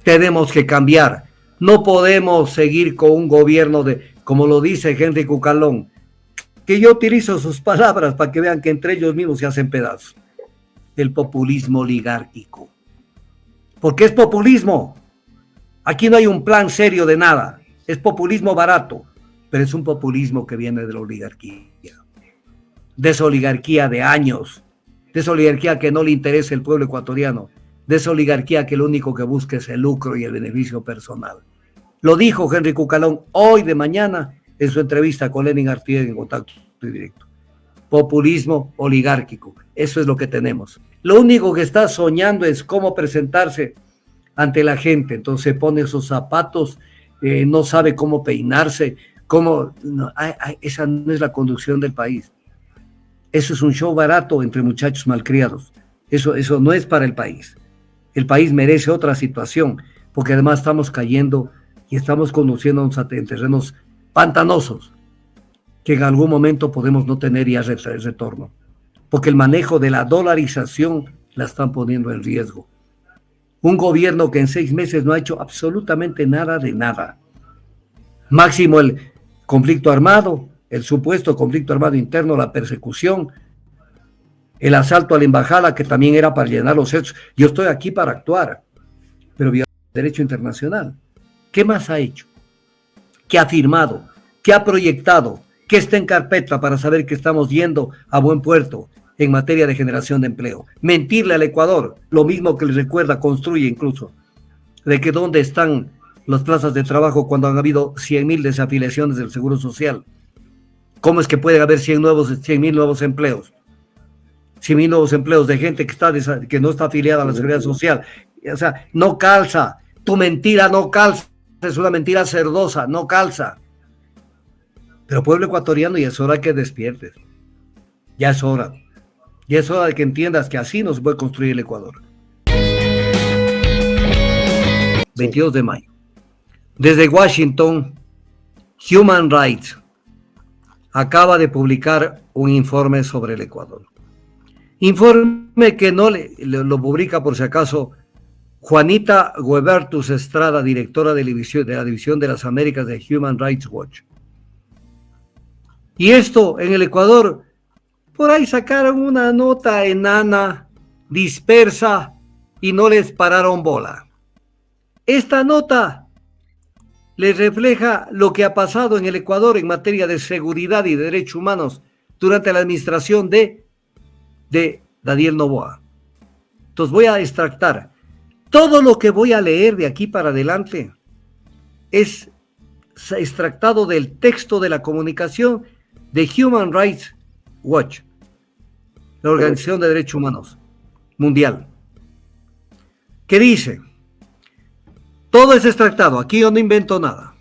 Tenemos que cambiar. No podemos seguir con un gobierno de, como lo dice Henry Cucalón, que yo utilizo sus palabras para que vean que entre ellos mismos se hacen pedazos. El populismo oligárquico. Porque es populismo. Aquí no hay un plan serio de nada. Es populismo barato, pero es un populismo que viene de la oligarquía. De esa oligarquía de años, de esa oligarquía que no le interesa el pueblo ecuatoriano, de esa oligarquía que lo único que busca es el lucro y el beneficio personal. Lo dijo Henry Cucalón hoy de mañana en su entrevista con Lenin Artieda en Contacto Directo. Populismo oligárquico, eso es lo que tenemos. Lo único que está soñando es cómo presentarse ante la gente, entonces pone esos zapatos, no sabe cómo peinarse, esa no es la conducción del país. Eso es un show barato entre muchachos malcriados. Eso no es para el país. El país merece otra situación, porque además estamos cayendo y estamos conduciéndonos en terrenos pantanosos, que en algún momento podemos no tener ya retorno, porque el manejo de la dolarización la están poniendo en riesgo. Un gobierno que en 6 meses no ha hecho absolutamente nada de nada. Máximo el conflicto armado, el supuesto conflicto armado interno, la persecución, el asalto a la embajada, que también era para llenar los hechos. Yo estoy aquí para actuar, pero viola el derecho internacional. ¿Qué más ha hecho? ¿Qué ha firmado? ¿Qué ha proyectado? ¿Qué está en carpeta para saber que estamos yendo a buen puerto en materia de generación de empleo? Mentirle al Ecuador, lo mismo que le recuerda, construye incluso, de que dónde están las plazas de trabajo cuando han habido 100,000 desafiliaciones del Seguro Social. ¿Cómo es que puede haber 100,000 nuevos empleos? 100,000 nuevos empleos de gente que no está afiliada a la Seguridad Social. O sea, no calza. Tu mentira no calza. Es una mentira cerdosa, no calza. Pero pueblo ecuatoriano, ya es hora que despiertes. Ya es hora. Ya es hora de que entiendas que así no se puede construir el Ecuador. 22 de mayo. Desde Washington, Human Rights acaba de publicar un informe sobre el Ecuador. Informe que no lo publica, por si acaso, Juanita Guebertus Estrada, directora de la División de las Américas de Human Rights Watch. Y esto en el Ecuador, por ahí sacaron una nota enana, dispersa, y no les pararon bola. Esta nota les refleja lo que ha pasado en el Ecuador en materia de seguridad y de derechos humanos durante la administración de Daniel Noboa. Entonces voy a extractar. Todo lo que voy a leer de aquí para adelante es extractado del texto de la comunicación de Human Rights Watch, la Organización de Derechos Humanos Mundial, que dice, todo es extractado, aquí yo no invento nada.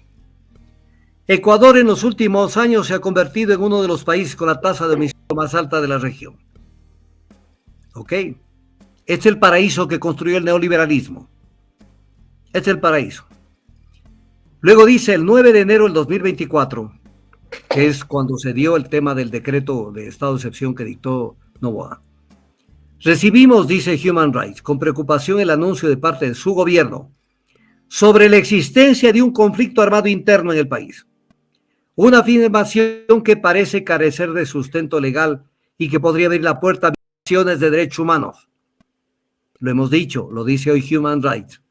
Ecuador en los últimos años se ha convertido en uno de los países con la tasa de homicidio más alta de la región. ¿Ok? Es el paraíso que construyó el neoliberalismo. Es el paraíso. Luego dice, el 9 de enero del 2024, que es cuando se dio el tema del decreto de estado de excepción que dictó Noboa. Recibimos, dice Human Rights, con preocupación el anuncio de parte de su gobierno sobre la existencia de un conflicto armado interno en el país. Una afirmación que parece carecer de sustento legal y que podría abrir la puerta a violaciones de derechos humanos. Lo hemos dicho, lo dice hoy Human Rights.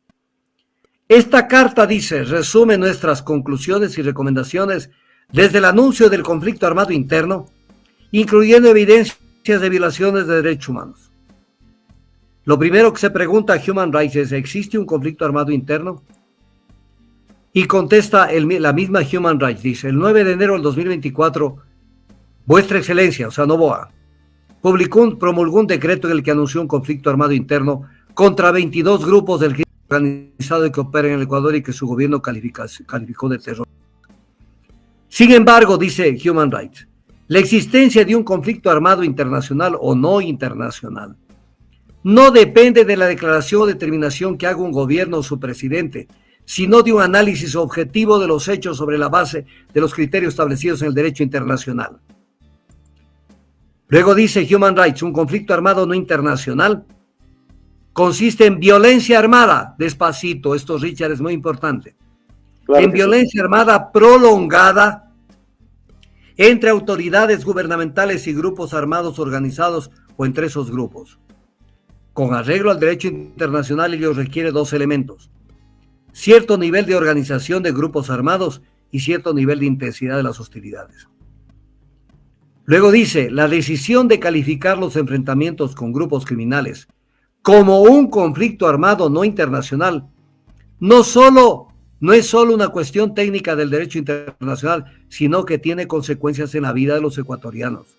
Esta carta, dice, resume nuestras conclusiones y recomendaciones desde el anuncio del conflicto armado interno, incluyendo evidencias de violaciones de derechos humanos. Lo primero que se pregunta a Human Rights es, ¿existe un conflicto armado interno? Y contesta la misma Human Rights, dice, el 9 de enero del 2024, Vuestra Excelencia, o sea, Noboa, promulgó un decreto en el que anunció un conflicto armado interno contra 22 grupos del crimen organizado que operan en el Ecuador y que su gobierno calificó de terror. Sin embargo, dice Human Rights, la existencia de un conflicto armado internacional o no internacional no depende de la declaración o determinación que haga un gobierno o su presidente, sino de un análisis objetivo de los hechos sobre la base de los criterios establecidos en el derecho internacional. Luego dice Human Rights, un conflicto armado no internacional consiste en violencia armada, despacito, esto Richard es muy importante, Claro en que sí. violencia armada prolongada entre autoridades gubernamentales y grupos armados organizados o entre esos grupos. Con arreglo al derecho internacional ello requiere dos elementos: cierto nivel de organización de grupos armados y cierto nivel de intensidad de las hostilidades. Luego dice, la decisión de calificar los enfrentamientos con grupos criminales como un conflicto armado no internacional no es solo una cuestión técnica del derecho internacional, sino que tiene consecuencias en la vida de los ecuatorianos.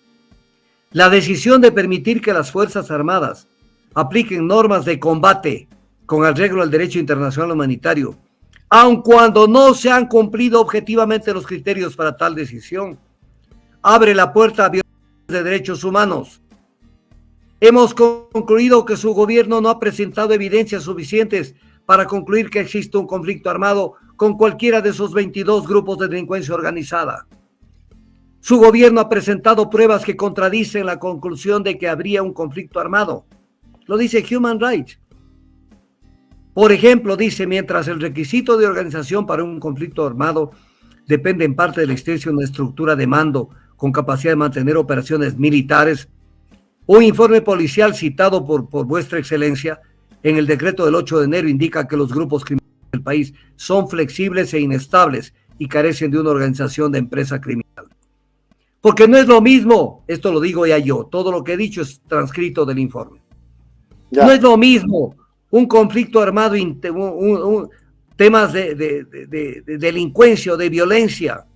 La decisión de permitir que las Fuerzas Armadas apliquen normas de combate con arreglo al derecho internacional humanitario, aun cuando no se han cumplido objetivamente los criterios para tal decisión, abre la puerta a violaciones de derechos humanos. Hemos concluido que su gobierno no ha presentado evidencias suficientes para concluir que existe un conflicto armado con cualquiera de esos 22 grupos de delincuencia organizada. Su gobierno ha presentado pruebas que contradicen la conclusión de que habría un conflicto armado. Lo dice Human Rights. Por ejemplo, dice, mientras el requisito de organización para un conflicto armado depende en parte de la existencia de una estructura de mando con capacidad de mantener operaciones militares, un informe policial citado por vuestra excelencia en el decreto del 8 de enero indica que los grupos criminales del país son flexibles e inestables y carecen de una organización de empresa criminal. Porque no es lo mismo, esto lo digo ya yo, todo lo que he dicho es transcrito del informe. Ya. No es lo mismo un conflicto armado, temas de delincuencia o de violencia,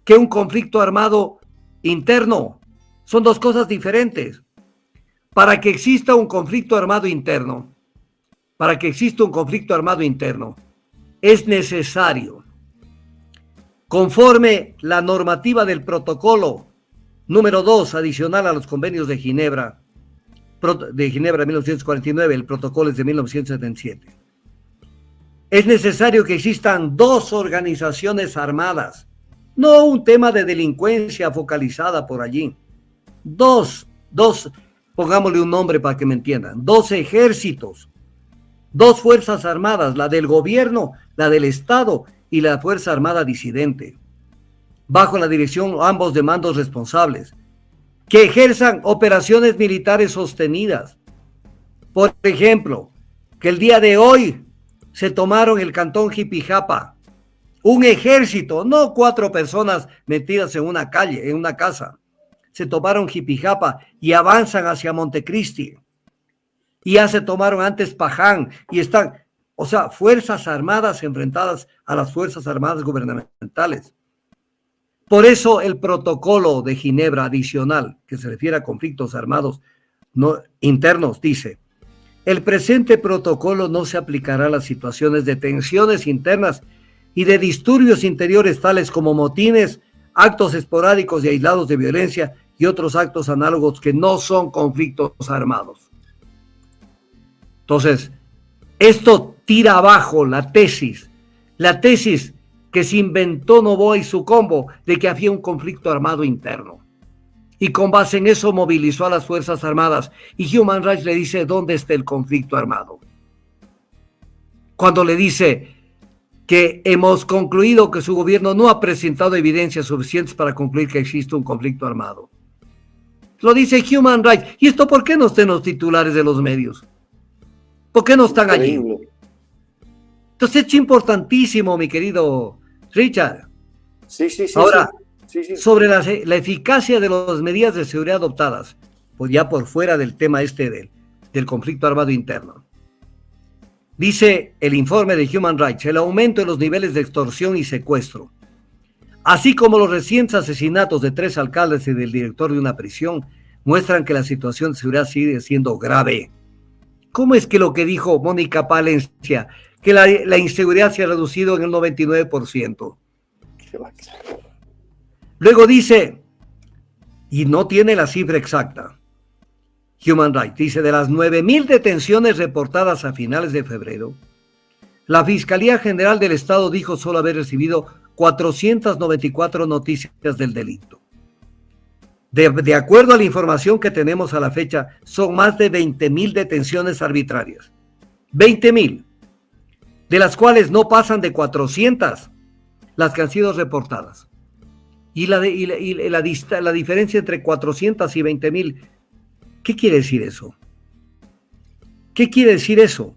que un conflicto armado interno. Son dos cosas diferentes. Para que exista un conflicto armado interno, es necesario, conforme la normativa del protocolo número 2, adicional a los convenios de Ginebra de 1949, el protocolo es de 1977. Es necesario que existan dos organizaciones armadas, no un tema de delincuencia focalizada por allí. Dos, pongámosle un nombre para que me entiendan, dos ejércitos, dos fuerzas armadas, la del gobierno, la del Estado y la Fuerza Armada Disidente, bajo la dirección ambos de mandos responsables, que ejerzan operaciones militares sostenidas. Por ejemplo, que el día de hoy se tomaron el cantón Jipijapa, un ejército, no 4 personas metidas en una calle, en una casa. Se tomaron Jipijapa y avanzan hacia Montecristi. Y ya se tomaron antes Paján y están, o sea, fuerzas armadas enfrentadas a las fuerzas armadas gubernamentales. Por eso el protocolo de Ginebra adicional, que se refiere a conflictos armados no internos, dice: el presente protocolo no se aplicará a las situaciones de tensiones internas y de disturbios interiores tales como motines, actos esporádicos y aislados de violencia y otros actos análogos que no son conflictos armados. Entonces, esto tira abajo la tesis que se inventó Noboa y su combo de que había un conflicto armado interno. Y con base en eso movilizó a las Fuerzas Armadas y Human Rights le dice dónde está el conflicto armado. Cuando le dice que hemos concluido que su gobierno no ha presentado evidencias suficientes para concluir que existe un conflicto armado. Lo dice Human Rights. ¿Y esto por qué no está en los titulares de los medios? ¿Por qué no están allí? Entonces es importantísimo, mi querido Richard. Sí. Ahora, sí. Sobre la eficacia de las medidas de seguridad adoptadas, pues ya por fuera del tema del conflicto armado interno. Dice el informe de Human Rights, el aumento en los niveles de extorsión y secuestro, así como los recientes asesinatos de 3 alcaldes y del director de una prisión, muestran que la situación de seguridad sigue siendo grave. ¿Cómo es que lo que dijo Mónica Palencia, que la inseguridad se ha reducido en el 99%? Luego dice, y no tiene la cifra exacta, Human Rights, dice, de las 9,000 detenciones reportadas a finales de febrero, la Fiscalía General del Estado dijo solo haber recibido 494 noticias del delito. De acuerdo a la información que tenemos a la fecha, son más de 20,000 detenciones arbitrarias. 20,000, de las cuales no pasan de 400 las que han sido reportadas. Y la diferencia entre 400 y 20,000, ¿qué quiere decir eso? ¿Qué quiere decir eso?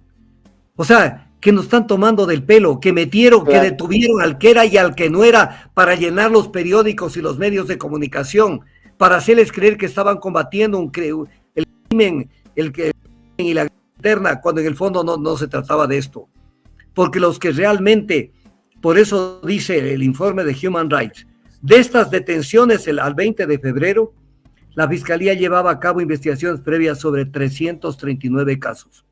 O sea, que nos están tomando del pelo, que metieron, claro, que detuvieron al que era y al que no era para llenar los periódicos y los medios de comunicación, para hacerles creer que estaban combatiendo el crimen, y la interna, cuando en el fondo no se trataba de esto. Porque los que realmente, por eso dice el informe de Human Rights, de estas detenciones al 20 de febrero, la Fiscalía llevaba a cabo investigaciones previas sobre 339 casos.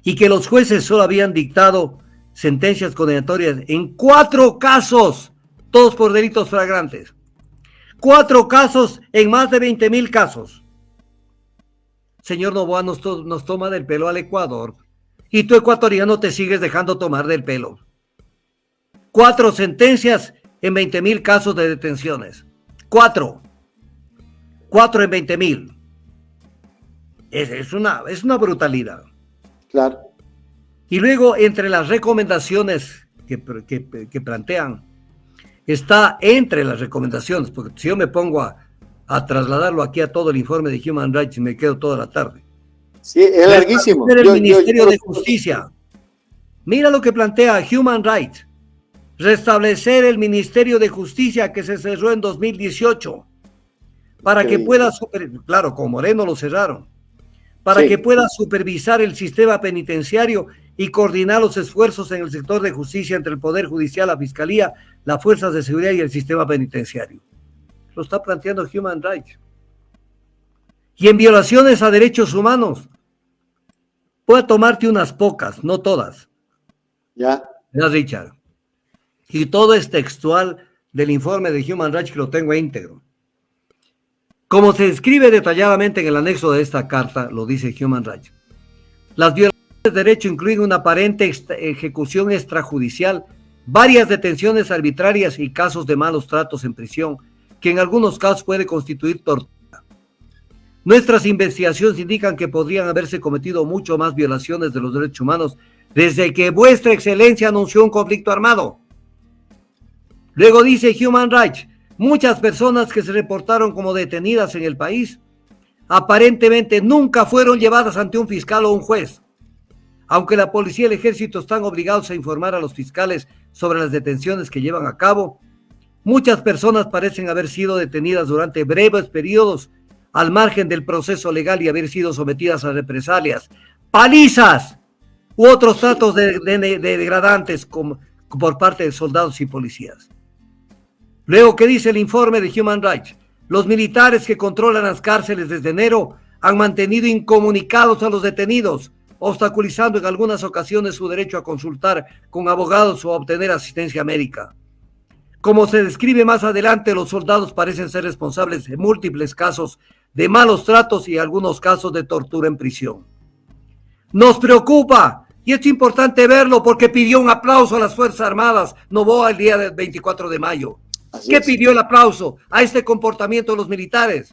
Y que los jueces solo habían dictado sentencias condenatorias en 4 casos, todos por delitos flagrantes. 4 casos en más de 20,000 casos. Señor Noboa, nos toma del pelo al Ecuador. Y tú, ecuatoriano, te sigues dejando tomar del pelo. 4 sentencias en 20,000 casos de detenciones. 4 en 20,000. Es una brutalidad. Claro. Y luego, entre las recomendaciones que plantean, está entre las recomendaciones, porque si yo me pongo a trasladarlo aquí a todo el informe de Human Rights y me quedo toda la tarde. Sí, es larguísimo. El Ministerio de Justicia. Mira lo que plantea Human Rights. Restablecer el Ministerio de Justicia que se cerró en 2018 para que pueda, claro, con Moreno lo cerraron, para que pueda supervisar el sistema penitenciario y coordinar los esfuerzos en el sector de justicia entre el Poder Judicial, la Fiscalía, las fuerzas de seguridad y el sistema penitenciario. Lo está planteando Human Rights. Y en violaciones a derechos humanos, voy a tomarte unas pocas, no todas. Ya. ¿Verdad, Richard? Y todo es textual del informe de Human Rights, que lo tengo íntegro. Como se describe detalladamente en el anexo de esta carta, lo dice Human Rights, las violaciones de derecho incluyen una aparente ejecución extrajudicial, varias detenciones arbitrarias y casos de malos tratos en prisión, que en algunos casos puede constituir tortura. Nuestras investigaciones indican que podrían haberse cometido mucho más violaciones de los derechos humanos desde que vuestra excelencia anunció un conflicto armado. Luego dice Human Rights, muchas personas que se reportaron como detenidas en el país aparentemente nunca fueron llevadas ante un fiscal o un juez. Aunque la policía y el ejército están obligados a informar a los fiscales sobre las detenciones que llevan a cabo, muchas personas parecen haber sido detenidas durante breves periodos al margen del proceso legal y haber sido sometidas a represalias, palizas u otros tratos degradantes por parte de soldados y policías. Luego, ¿qué dice el informe de Human Rights? Los militares que controlan las cárceles desde enero han mantenido incomunicados a los detenidos, obstaculizando en algunas ocasiones su derecho a consultar con abogados o a obtener asistencia médica. Como se describe más adelante, los soldados parecen ser responsables de múltiples casos de malos tratos y algunos casos de tortura en prisión. Nos preocupa, y es importante verlo porque pidió un aplauso a las Fuerzas Armadas Noboa el día del 24 de mayo. ¿Qué pidió el aplauso? A este comportamiento de los militares.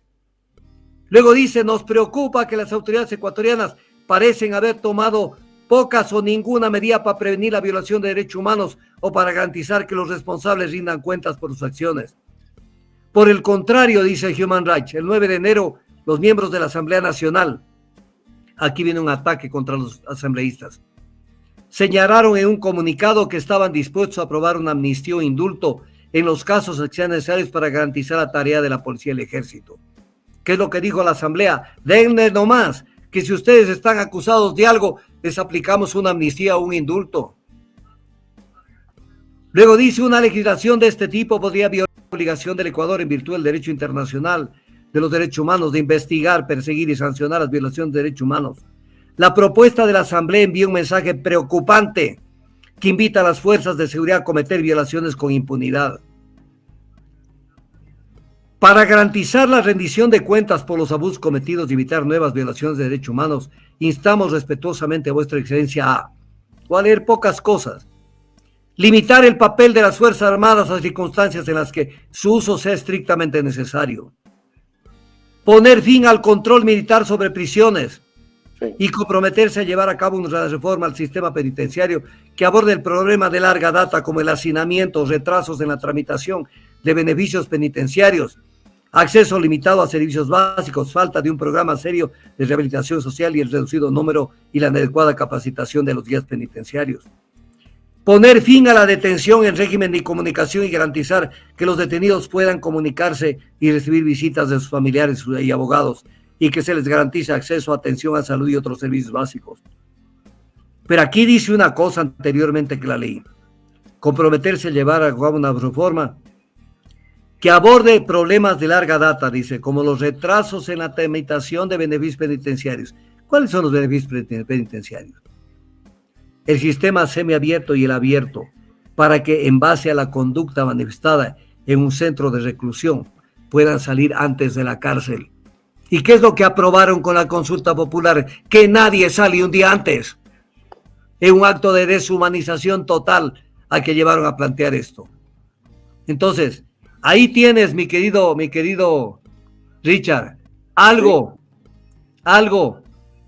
Luego dice, nos preocupa que las autoridades ecuatorianas parecen haber tomado pocas o ninguna medida para prevenir la violación de derechos humanos o para garantizar que los responsables rindan cuentas por sus acciones. Por el contrario, dice Human Rights, el 9 de enero, los miembros de la Asamblea Nacional, aquí viene un ataque contra los asambleístas, señalaron en un comunicado que estaban dispuestos a aprobar una amnistía o indulto en los casos que sean necesarios para garantizar la tarea de la policía y el ejército. ¿Qué es lo que dijo la Asamblea? Denle nomás, que si ustedes están acusados de algo, les aplicamos una amnistía o un indulto. Luego dice, una legislación de este tipo podría violar la obligación del Ecuador en virtud del derecho internacional de los derechos humanos de investigar, perseguir y sancionar las violaciones de derechos humanos. La propuesta de la Asamblea envía un mensaje preocupante que invita a las fuerzas de seguridad a cometer violaciones con impunidad. Para garantizar la rendición de cuentas por los abusos cometidos y evitar nuevas violaciones de derechos humanos, instamos respetuosamente a vuestra excelencia voy a leer pocas cosas, limitar el papel de las Fuerzas Armadas a circunstancias en las que su uso sea estrictamente necesario, poner fin al control militar sobre prisiones, Sí. y comprometerse a llevar a cabo una reforma al sistema penitenciario que aborde el problema de larga data como el hacinamiento, retrasos en la tramitación de beneficios penitenciarios, acceso limitado a servicios básicos, falta de un programa serio de rehabilitación social y el reducido número y la inadecuada capacitación de los guías penitenciarios. Poner fin a la detención en régimen de comunicación y garantizar que los detenidos puedan comunicarse y recibir visitas de sus familiares y abogados y que se les garantice acceso a atención a salud y otros servicios básicos. Pero aquí dice una cosa anteriormente que la leí. Comprometerse a llevar a cabo una reforma que aborde problemas de larga data, dice, como los retrasos en la tramitación de beneficios penitenciarios. ¿Cuáles son los beneficios penitenciarios? El sistema semiabierto y el abierto, para que en base a la conducta manifestada en un centro de reclusión puedan salir antes de la cárcel. ¿Y qué es lo que aprobaron con la consulta popular? Que nadie sale un día antes. Es un acto de deshumanización total al que llevaron a plantear esto. Entonces, ahí tienes, mi querido Richard, algo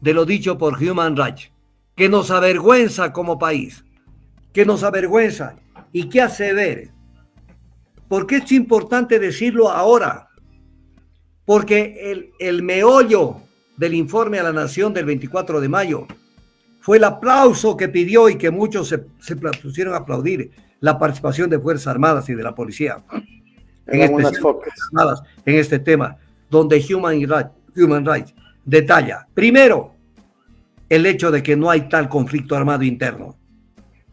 de lo dicho por Human Rights, que nos avergüenza como país, que nos avergüenza y que hace ver. ¿Por qué es importante decirlo ahora? Porque el meollo del informe a la Nación del 24 de mayo fue el aplauso que pidió y que muchos se pusieron a aplaudir la participación de Fuerzas Armadas y de la policía en este tema, donde Human Rights detalla, primero, el hecho de que no hay tal conflicto armado interno,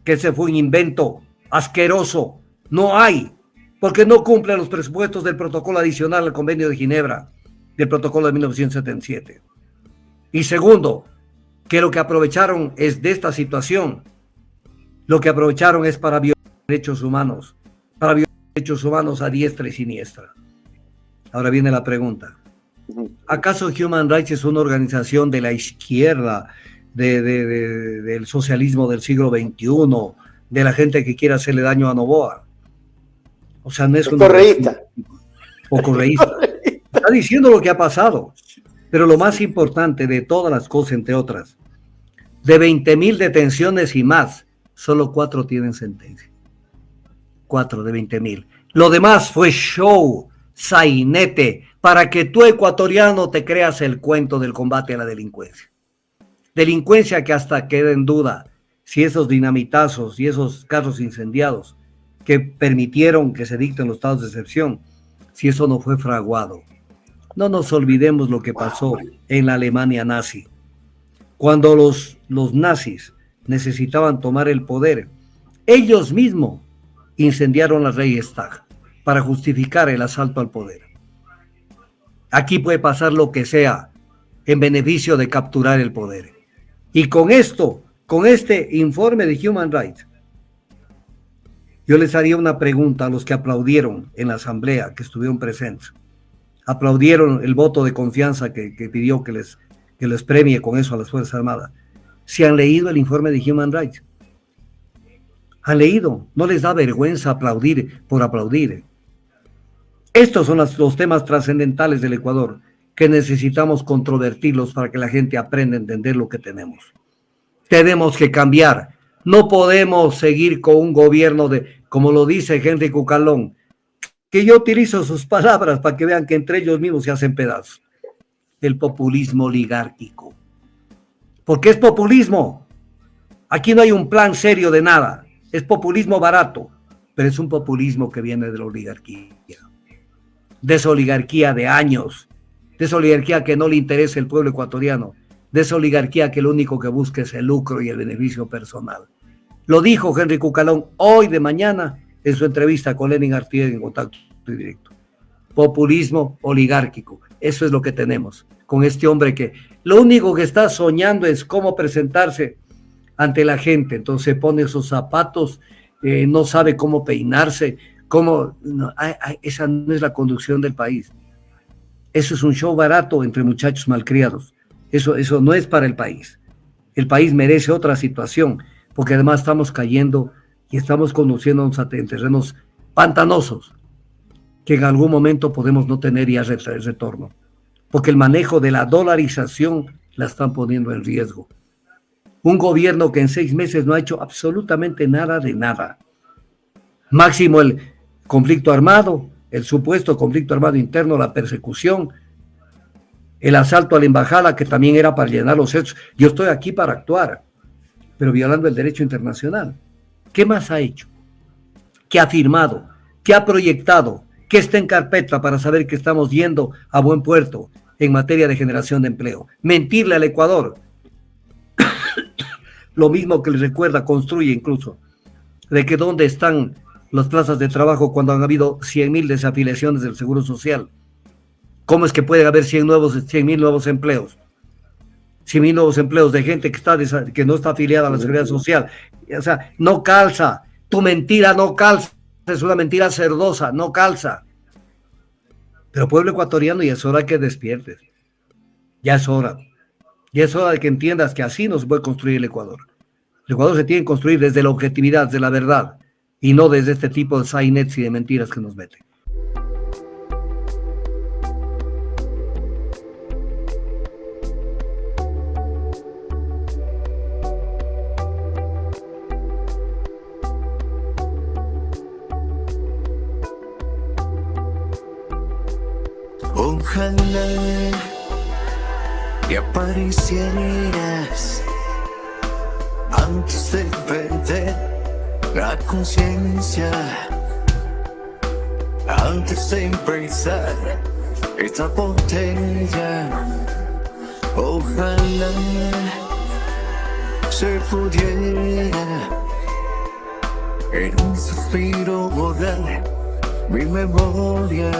que ese fue un invento asqueroso, no hay, porque no cumple los presupuestos del protocolo adicional al Convenio de Ginebra, del protocolo de 1977. Y segundo, que lo que aprovecharon es de esta situación, lo que aprovecharon es para violar derechos humanos, a diestra y siniestra. Ahora viene la pregunta. ¿Acaso Human Rights es una organización de la izquierda, del socialismo del siglo XXI, de la gente que quiere hacerle daño a Noboa? O sea, no es un correísta. O correísta. Está diciendo lo que ha pasado. Pero lo más importante de todas las cosas, entre otras, de 20,000 detenciones y más, solo 4 tienen sentencia. 4 de 20,000. Lo demás fue show, sainete, para que tú, ecuatoriano, te creas el cuento del combate a la delincuencia. Delincuencia que hasta queda en duda si esos dinamitazos y esos carros incendiados que permitieron que se dicten los estados de excepción, si eso no fue fraguado. No nos olvidemos lo que pasó en la Alemania nazi. Cuando los nazis necesitaban tomar el poder, ellos mismos incendiaron la Reichstag para justificar el asalto al poder. Aquí puede pasar lo que sea en beneficio de capturar el poder. Y con esto, con este informe de Human Rights, yo les haría una pregunta a los que aplaudieron en la asamblea, que estuvieron presentes. Aplaudieron el voto de confianza que pidió que les premie con eso a las Fuerzas Armadas. ¿Si han leído el informe de Human Rights? ¿Han leído? ¿No les da vergüenza aplaudir por aplaudir? Estos son los temas trascendentales del Ecuador que necesitamos controvertirlos para que la gente aprenda a entender lo que tenemos. Tenemos que cambiar. No podemos seguir con un gobierno como lo dice Henry Cucalón, que yo utilizo sus palabras para que vean que entre ellos mismos se hacen pedazos. El populismo oligárquico. ¿Por qué es populismo? Aquí no hay un plan serio de nada. Es populismo barato, pero es un populismo que viene de la oligarquía. De esa oligarquía de años, de esa oligarquía que no le interesa el pueblo ecuatoriano, de esa oligarquía que lo único que busca es el lucro y el beneficio personal. Lo dijo Henry Cucalón hoy de mañana en su entrevista con Lenin Artieda en Contacto Directo. Populismo oligárquico. Eso es lo que tenemos con este hombre que lo único que está soñando es cómo presentarse ante la gente. Entonces pone esos zapatos, no sabe cómo peinarse, esa no es la conducción del país. Eso es un show barato entre muchachos malcriados. Eso no es para el país. El país merece otra situación, porque además estamos cayendo y estamos conduciéndonos en terrenos pantanosos, que en algún momento podemos no tener ya retorno. Porque el manejo de la dolarización la están poniendo en riesgo. Un gobierno que en 6 meses no ha hecho absolutamente nada de nada. Máximo el conflicto armado, el supuesto conflicto armado interno, la persecución, el asalto a la embajada, que también era para llenar los hechos. Yo estoy aquí para actuar, pero violando el derecho internacional. ¿Qué más ha hecho? ¿Qué ha firmado? ¿Qué ha proyectado? ¿Qué está en carpeta para saber que estamos yendo a buen puerto en materia de generación de empleo? Mentirle al Ecuador. Lo mismo que les recuerda, construye incluso, de que dónde están las plazas de trabajo cuando han habido 100.000 desafiliaciones del Seguro Social. ¿Cómo es que puede haber 100.000 nuevos empleos? 100.000 nuevos empleos de gente que no está afiliada a la Seguridad Social. O sea, no calza. Tu mentira no calza. Es una mentira cerdosa, no calza. Pero pueblo ecuatoriano, y es hora que despiertes. Ya es hora. Ya es hora de que entiendas que así no se puede construir el Ecuador. El Ecuador se tiene que construir desde la objetividad, desde la verdad, y no desde este tipo de sainets y de mentiras que nos meten. Ojalá y aparecieras antes de perder la conciencia, antes de empezar esta botella. Ojalá se pudiera en un suspiro borrar mi memoria,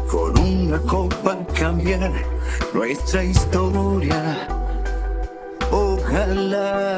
con una copa cambiar nuestra historia. Ojalá